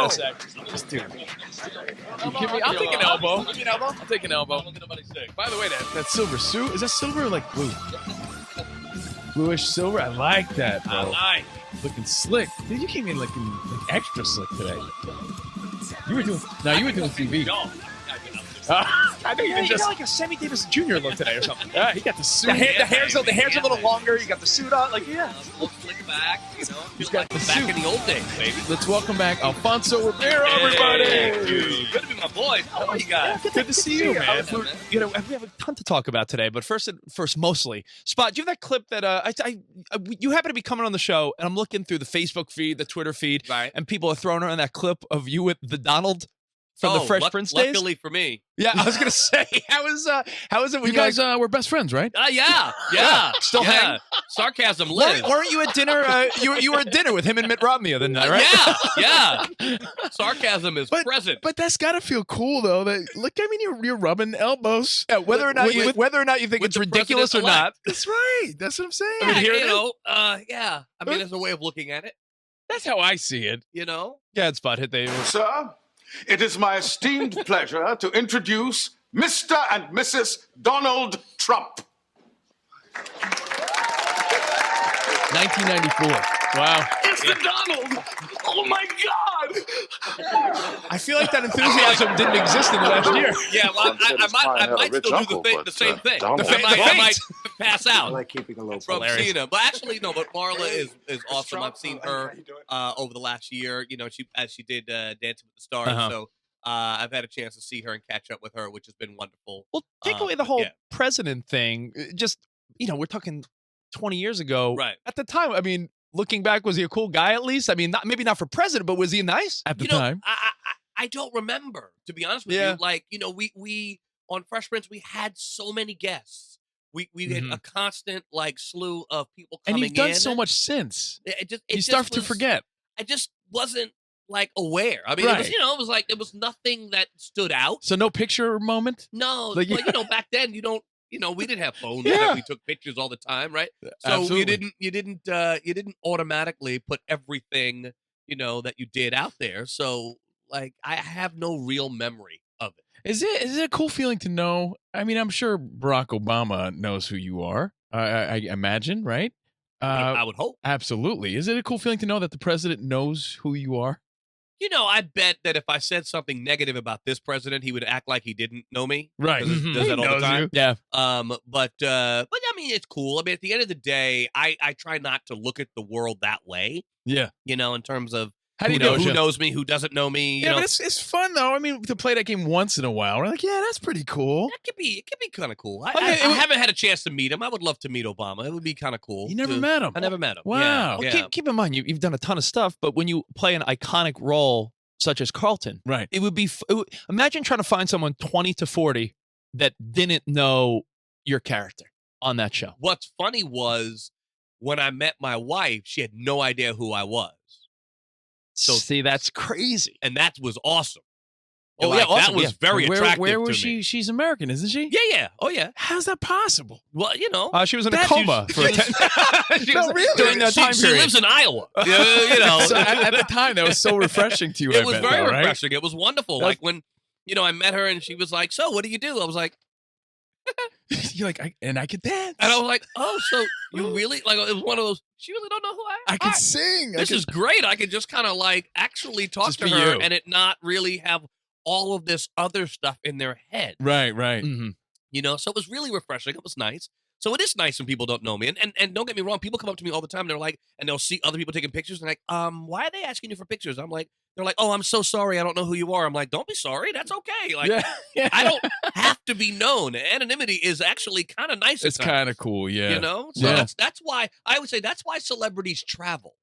got a sec. This dude. I'll take an elbow. I'll take an elbow. By the way, that silver suit, is that silver or like blue? Bluish silver? I like that, bro. I like. Looking slick. Dude, you came in looking extra slick today. You were doing TV. I think you got like a Sammy Davis Jr. look today or something. Yeah, he got the suit. The hair's a little longer. You got the suit on. Like, yeah. Slick back, He's got the suit. back in the old days, baby. Let's welcome back Alfonso Ribeiro, everybody. Good to be my boy. How are you guys? Good to see you, man. We have a ton to talk about today, but first, mostly, Spot, do you have that clip that you happen to be coming on the show, and I'm looking through the Facebook feed, the Twitter feed, right, and people are throwing around that clip of you with the Donald from the Fresh Prince days? Luckily for me. Yeah, I was going to say, how is it when you guys were best friends, right? Yeah. Still hang? Sarcasm lives. Weren't you at dinner? You were at dinner with him and Mitt Romney the other night, right? Yeah. Sarcasm is present. But that's got to feel cool, though. You're rubbing elbows. Yeah, whether or not you think it's ridiculous or not. That's right. That's what I'm saying. Yeah. I mean, there's a way of looking at it. That's how I see it. Yeah, Spot, hit the... Sir, it is my esteemed pleasure to introduce Mr. and Mrs. Donald Trump. 1994. Wow. It's the Donald! Oh, my God! I feel like that enthusiasm didn't exist in the last year. Yeah, well, I might still do the same thing. I might pass out. I like keeping a low from seeing her. But actually, no, but Marla is awesome. I've seen her over the last year, she did Dancing with the Stars. So I've had a chance to see her and catch up with her, which has been wonderful. Well, take away the whole president thing. Just, we're talking 20 years ago. Right. At the time, I mean, looking back, was he a cool guy at least? I mean, maybe not for president, but was he nice at the time? I don't remember, to be honest with you. Like, we on Fresh Prince, we had so many guests. We had a constant slew of people coming in. And you've done so much since. You start to forget. I just wasn't aware. I mean, it was nothing that stood out. So no picture moment? No. Back then we didn't have phones that we took pictures all the time, right? So you didn't automatically put everything, that you did out there. So I have no real memory of it. Is it a cool feeling to know? I mean, I'm sure Barack Obama knows who you are. I imagine, right? I would hope. Absolutely. Is it a cool feeling to know that the president knows who you are? I bet that if I said something negative about this president, he would act like he didn't know me. Right. Does that all the time. You. Yeah. But I mean, it's cool. I mean, at the end of the day, I try not to look at the world that way. Yeah. In terms of how do you know who knows me, who doesn't know me. But it's fun though. I mean, to play that game once in a while, we're like, yeah, that's pretty cool. It could be kind of cool. I haven't had a chance to meet him. I would love to meet Obama. It would be kind of cool. You never met him. I never met him. Wow. Yeah. Well, keep in mind, you've done a ton of stuff, but when you play an iconic role such as Carlton, right? It would be imagine trying to find someone 20 to 40 that didn't know your character on that show. What's funny was when I met my wife, she had no idea who I was. So see, that's crazy, and that was awesome. Oh yeah, awesome. That was very attractive. Where was to she? Me. She's American, isn't she? Yeah. Oh yeah. How's that possible? Well, she was in a coma for really? During that time period. She lives in Iowa. So at the time, that was so refreshing to you. It was very refreshing. It was wonderful. Like when I met her and she was like, "So, what do you do?" I was like. You're like, I could dance. And I was like, oh, so you really, it was one of those, she really don't know who I am? I can sing. This is great. I could just kind of actually talk to her and it not really have all of this other stuff in their head. Right. Mm-hmm. So it was really refreshing. It was nice. So it is nice when people don't know me. And don't get me wrong, people come up to me all the time. They're like, and they'll see other people taking pictures. And like, why are they asking you for pictures? They're like, oh, I'm so sorry. I don't know who you are. I'm like, don't be sorry. That's okay. I don't have to be known. Anonymity is actually kind of nice. It's kind of cool. Yeah. So that's why I would say that's why celebrities travel.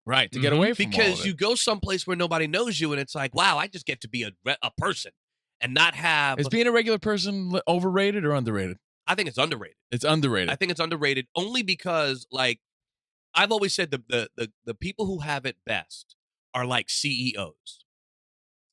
Right. To get away from because all of it. You go someplace where nobody knows you and it's like, wow, I just get to be a person and not have. Is being a regular person overrated or underrated? I think it's underrated. It's underrated. I think it's underrated only because, I've always said the people who have it best are like CEOs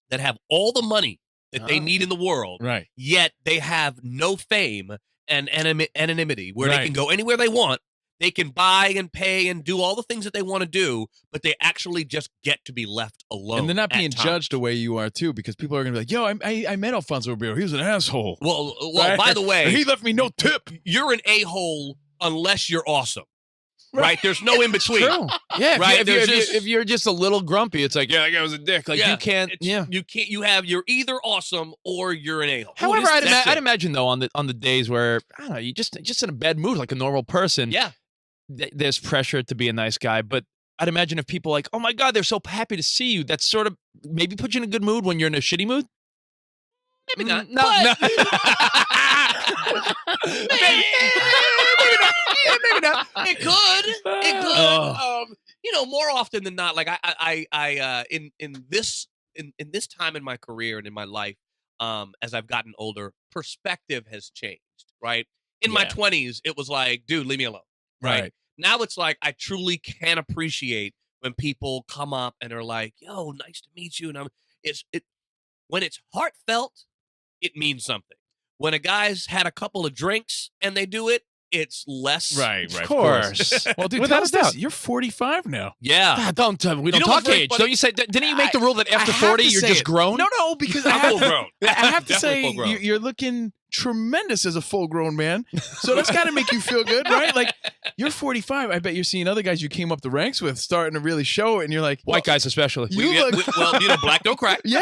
that have all the money that they need in the world, right? Yet they have no fame and anonymity where they can go anywhere they want. they can buy and pay and do all the things that they want to do, but they actually just get to be left alone. And they're not being at times. judged the way you are too, because people are gonna be like, "Yo, I met Alfonso Ribeiro. He was an asshole." Well, Right? by the way, he left me no tip. you're an a-hole unless you're awesome, right? There's no in between. True. Yeah, Right, if you're just a little grumpy, it's like, yeah, that guy was a dick. Like you can't. Yeah. You can't. You're either awesome or you're an a-hole. However, That's I'd it. imagine though on the days where I don't know, you just in a bad mood like a normal person. Yeah. There's pressure to be a nice guy, but I'd imagine if people like, oh my God, they're so happy to see you, that sort of maybe put you in a good mood when you're in a shitty mood. Maybe not. No, but- no. maybe not. It could. More often than not, like I in this time in my career and in my life, as I've gotten older, perspective has changed. Right. In my 20s, it was like, dude, leave me alone. Right. Now it's like I truly can appreciate when people come up and are like, "Yo, nice to meet you," and when it's heartfelt, it means something. When a guy's had a couple of drinks and they do it, it's less. Right. Of course. Well, dude, Without tell us a doubt. this. You're 45 now. Yeah. God, don't tell me. We don't know what's talk very age. funny? Don't you say? Didn't you make the rule that I after have 40 to you're say just it. grown? No, because I I'm have full to, grown. I have to Definitely say full grown. you're looking tremendous as a full-grown man. So that's got to make you feel good, right? Like you're 45. I bet you're seeing other guys you came up the ranks with starting to really show it, and you're like, White guys especially. Black don't crack. yeah,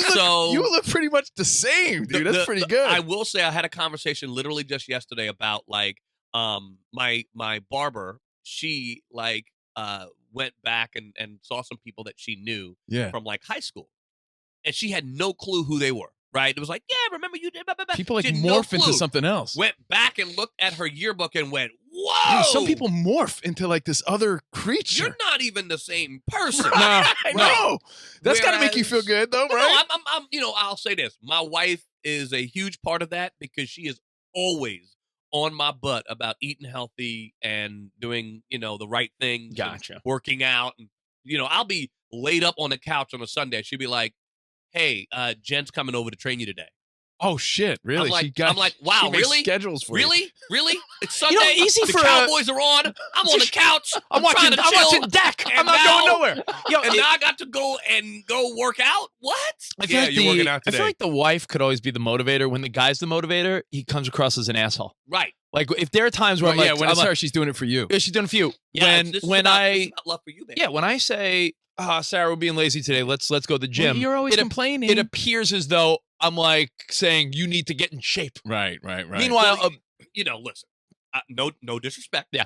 So- you look pretty much the same, dude. That's pretty good. I will say I had a conversation literally just yesterday about like my barber. She went back and saw some people that she knew Yeah. from like high school, and she had no clue who they were. Right? It was like, yeah, remember you did. Blah, blah, blah. People like She had no morph into clue. something else. Went back and looked at her yearbook and went, "Whoa!" Dude, some people morph into like this other creature. You're not even the same person. I know. That's got to make you Whereas- feel good, though, No, right? I'm I'll say this. My wife is a huge part of that because she is always on my butt about eating healthy and doing, the right things. Gotcha. And working out. And, I'll be laid up on the couch on a Sunday. She'll be like, "Hey, Jen's coming over to train you today." Oh shit! Really? I'm like, wow, she makes really? Schedules for you. Really? It's Sunday. easy the for a- Cowboys are on. I'm on the couch. I'm trying to chill. watching Dak. and I'm not now- going nowhere. Yo, And now I got to go work out. What? I feel like you're working out I today. feel like the wife could always be the motivator. When the guy's the motivator, he comes across as an asshole. Right. Like if there are times where Well, I'm yeah, like, when I'm it's like, her, she's doing it for you. yeah, she's doing a few. Yeah. This is when about I love for you, man. when I say, Sarah, we're being lazy today. Let's go to the gym. Well, you're always it, complaining. it appears as though I'm like saying you need to get in shape. Right. Meanwhile, Listen. No disrespect. Yeah.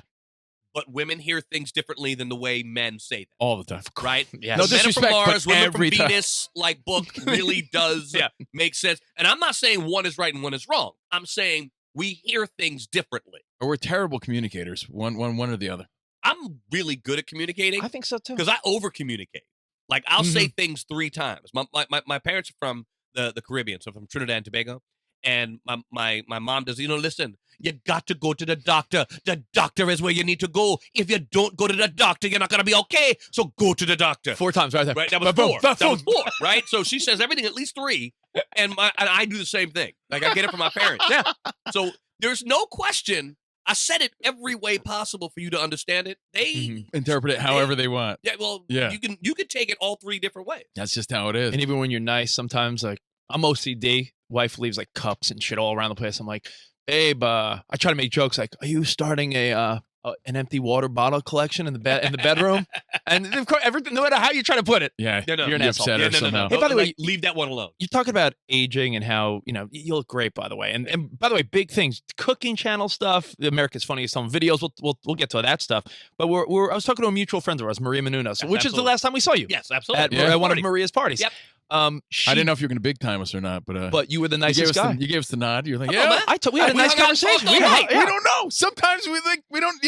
But women hear things differently than the way men say them. all the time. Right? Yes. No Men are disrespect, from but Mars, women from every time. Venus, like book really does make sense. And I'm not saying one is right and one is wrong. I'm saying we hear things differently. Or we're terrible communicators. One or the other. I'm really good at communicating I think so too. because I over communicate. Like I'll say things 3 times. My parents are from the Caribbean, so from Trinidad and Tobago. And my mom does, listen, you got to go to the doctor. The doctor is where you need to go. If you don't go to the doctor, you're not going to be okay. So go to the doctor. 4 times right there. Right? That was 4. That was 4, right? So she says everything at least 3. And I do the same thing. Like I get it from my parents. Yeah. So there's no question. I said it every way possible for you to understand it. They Interpret it however they want. Yeah, well, Yeah. you can take it all 3 different ways. That's just how it is. And even when you're nice, sometimes like I'm OCD. Wife leaves like cups and shit all around the place. I'm like, babe, I try to make jokes like, are you starting an empty water bottle collection in the bedroom? And of course, everything, no matter how you try to put it, Yeah. No, no. You're an You asshole. upset her somehow. Hey, by the way, Like, leave that one alone. you talk about aging and how you look great, by the way. And by the way, big things, cooking channel stuff, the America's Funniest Home Videos. We'll get to that stuff. But I was talking to a mutual friend of ours, Maria Menounos, Yes, which is the absolutely. last time we saw you Yes, absolutely. at one of Party. Maria's parties. Yep. I didn't know if you were going to big time us or not, but But you were the you gave nicest us guy. you gave us the nod. You're like, Come on, yeah. man. We had a We nice hung out and conversation. talked all night. We don't know. Sometimes we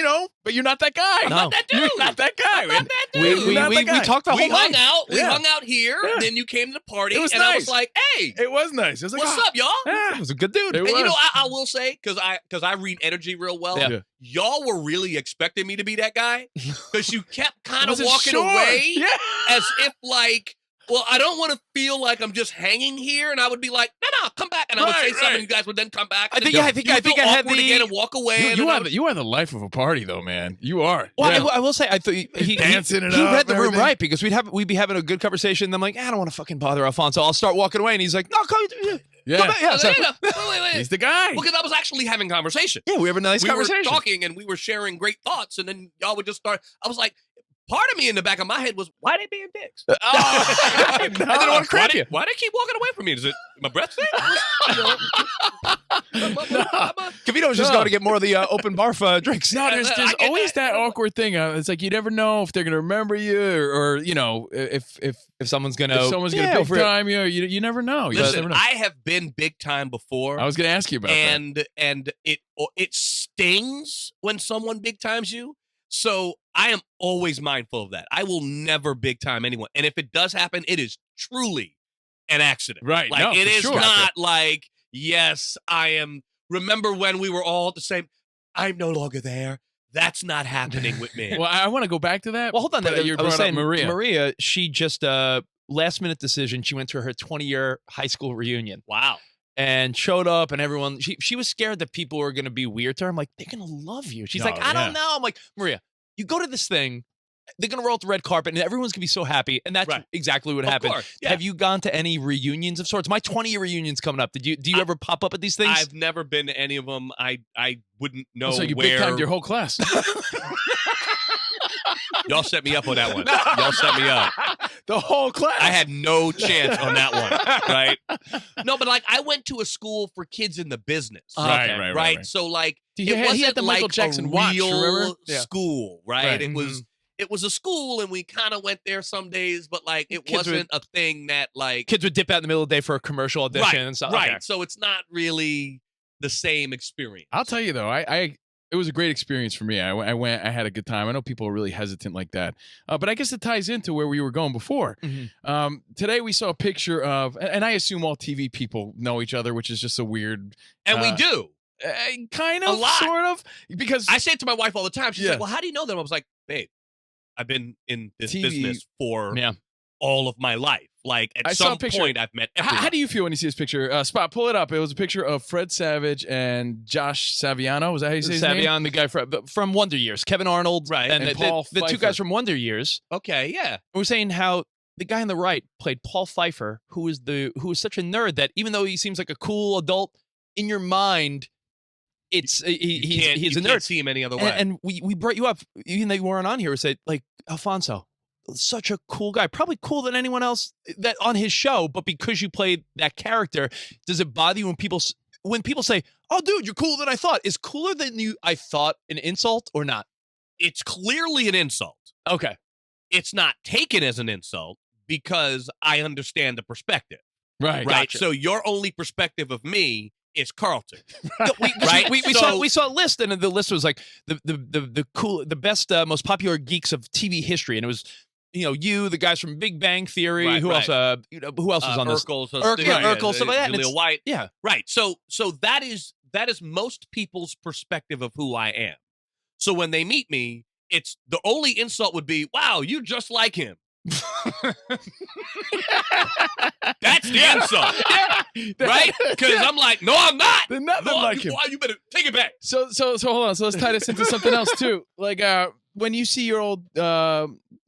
don't, but you're not that guy. No. Not that dude. You're not that guy. I'm man. not that dude. We Not that guy. talked the We whole hung night. out. We Yeah. hung out here. Yeah. Then you came to the party, It was and I was nice. like, "Hey, It was nice. It was like, what's ah, up, y'all?" ah. It was a good dude. It And was. I will say, because I read energy real well. Yeah. Y'all were really expecting me to be that guy because you kept kind of Wasn't walking sure. away Yeah. as if like well, I don't want to feel like I'm just hanging here, and I would be like, no, come back, and I would say something, and you guys would then come back. I think I had again and walk away. You are the life of a party, though, man. You are. Well, I will say, I thought he dancing it he up, read the room everything. right, because we'd be having a good conversation. And I'm like, I don't want to fucking bother Alfonso. I'll start walking away, and he's like, no, come back. Yeah, so, Wait. He's the guy. Because I was actually having conversation. yeah, we have a nice We conversation. were talking, and we were sharing great thoughts, and then y'all would just start. I was like, part of me in the back of my head was, why they being dicks? I didn't want to crap you. Why they keep walking away from me? Is it my breath thing? Covino was just going to get more of the open barf drinks. No, there's always that awkward thing. It's like you never know if they're gonna remember you, or you know, if someone's gonna big time you. You never know. You Listen, never know. I have been big time before. I was gonna ask you about that. And it stings when someone big times you. So I am always mindful of that. I will never big time anyone. And if it does happen, it is truly an accident. Right. Like No, it for is sure. not like, yes, I am. Remember when we were all the same? I'm no longer there. That's not happening with me. Well, I want to go back to that. Well, hold on. but you I was brought up saying, Maria. she just last minute decision. She went to her 20-year high school reunion. Wow. And showed up, and everyone. She was scared that people were going to be weird to her. I'm like, they're going to love you. She's like, I don't know. I'm like, Maria, you go to this thing. They're going to roll out the red carpet, and everyone's going to be so happy. And that's exactly what happened. Course, yeah. Have you gone to any reunions of sorts? My 20-year reunion's coming up. Do you ever pop up at these things? I've never been to any of them. I wouldn't know So you where. big timed your whole class. Y'all set me up on that one. Y'all set me up. The whole class. I had no chance on that one, right? No, but like I went to a school for kids in the business, Right. So like He it had wasn't the like Michael Jackson a watch, real remember? Yeah. school, right? Right. It was a school, and we kind of went there some days, but like it Kids wasn't a thing that like Kids would dip out in the middle of the day for a commercial audition and stuff. right. Okay. So it's not really the same experience. I'll tell you though, it was a great experience for me. I went. I had a good time. I know people are really hesitant like that, but I guess it ties into where we were going before. Today we saw a picture of, and I assume all TV people know each other, which is just a weird. And we do. Kind of, A lot. sort of, because I say it to my wife all the time. She's Yeah. like, "Well, how do you know them?" I was like, "Babe, I've been in this TV business for Yeah. all of my life. Like at I saw a some picture. point, I've met everyone." How do you feel when you see this picture? Spot, pull it up. It was a picture of Fred Savage and Josh Saviano. Was that how you say his name? Savion, the guy from Wonder Years, Kevin Arnold, Right. and, And the, Paul the two Pfeiffer. guys from Wonder Years. Okay, yeah. We're saying how the guy on the right played Paul Pfeiffer, who is such a nerd that even though he seems like a cool adult, in your mind, he's a You nerd. can't see him any other way. And we brought you up, even though you weren't on here. We said, like, Alfonso, such a cool guy, probably cooler than anyone else that on his show. But because you played that character, does it bother you when people say, "Oh, dude, you're cooler than I thought"? Is cooler than I thought an insult or not? It's clearly an insult. Okay, It's not taken as an insult because I understand the perspective. Right. Right. Gotcha. So your only perspective of me is Carlton. right. We So- saw a list, and the list was like the best, most popular geeks of TV history, and it was you, the guys from Big Bang Theory, Right, who right. else? Who else was on this? Urkel, Urkel, stuff like that. and Julia it's- White. Yeah. Right. So that is most people's perspective of who I am. So when they meet me, it's the only insult would be, "Wow, you just like him." That's the insult. Right? Because I'm like, "No, I'm not. They're nothing like him. Why, you better take it back." So hold on. So let's tie this into something else too. Like when you see your old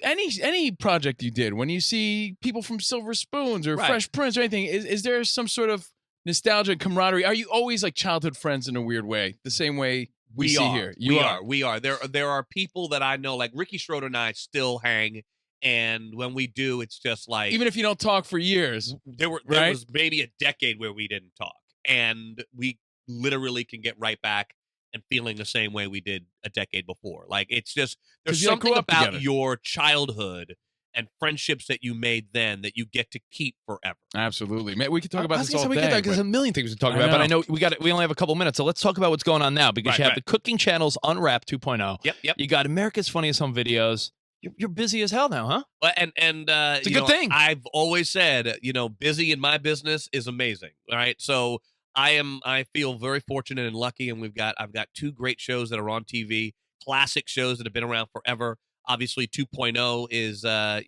any project you did, when you see people from Silver Spoons or Right. Fresh Prince or anything, is there some sort of nostalgia, camaraderie? Are you always like childhood friends in a weird way, the same way we see are. here? We are. There are people that I know, like Ricky Schroeder and I still hang, and when we do, it's just like Even if you don't talk for years. there right? was maybe a decade where we didn't talk, and we literally can get right back and feeling the same way we did a decade before. Like it's just there's 'Cause you, like, grew something up about together. your childhood and friendships that you made then that you get to keep forever. Absolutely, man. We could talk about this all we day. could talk, there's but- a million things to talk I about, but I know. know we only have a couple minutes, so let's talk about what's going on now because Right, you have right. the cooking channels Unwrapped 2.0. Yep. You got America's Funniest Home Videos. You're busy as hell now, huh? Well, and it's a good thing. I've always said, busy in my business is amazing. All right. So I feel very fortunate and lucky, and I've got two great shows that are on TV, classic shows that have been around forever. Obviously 2.0 is a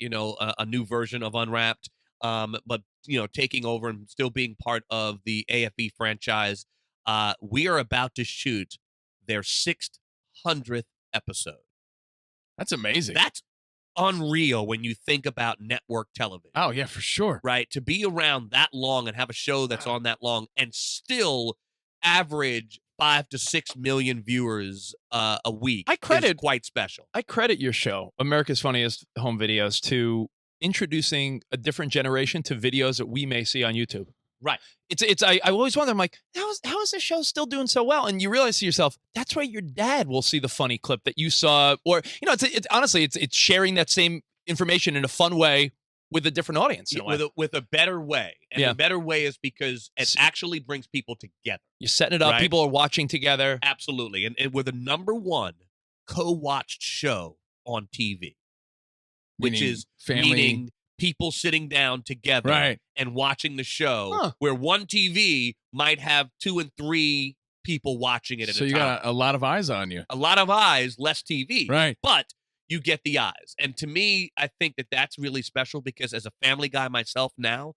new version of Unwrapped. but taking over and still being part of the AFE franchise. We are about to shoot their 600th episode. That's amazing. That's unreal when you think about network television. Oh, yeah, for sure. Right? To be around that long and have a show that's on that long and still average 5 to 6 million viewers a week is quite special. I credit your show, America's Funniest Home Videos, to introducing a different generation to videos that we may see on YouTube. Right. I always wonder, I'm like, how is this show still doing so well? And you realize to yourself, that's why your dad will see the funny clip that you saw, or it's honestly, it's sharing that same information in a fun way with a different audience. With a better way. And the better way is because it actually brings people together. You're setting it up. Right? People are watching together. Absolutely. And we're the #1 co-watched show on TV, which is meaning people sitting down together and watching the show, where one TV might have 2 and 3 people watching it at a time. So you got a lot of eyes on you. A lot of eyes, less TV. Right. But you get the eyes. And to me, I think that that's really special because as a family guy myself now,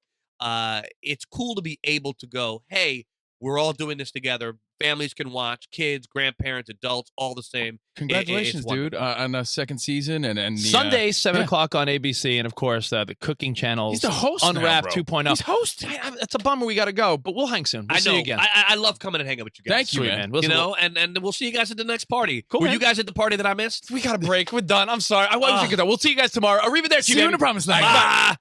it's cool to be able to go, hey, we're all doing this together. Families can watch, kids, grandparents, adults, all the same. Congratulations, dude, on the second season. And the, Sunday, 7 o'clock on ABC. And, of course, the cooking channels. He's the host Unwrapped now, 2.0. He's host. It's a bummer we got to go, but we'll hang soon. We'll see you again. I love coming and hanging out with you guys. Thank you, Sweet, man. And we'll see you guys at the next party. Cool, Were man. you guys at the party that I missed? We got a break. We're done. I'm sorry. I wasn't going to. We'll see you guys tomorrow. Arrivederci. See you in the promised land. Bye.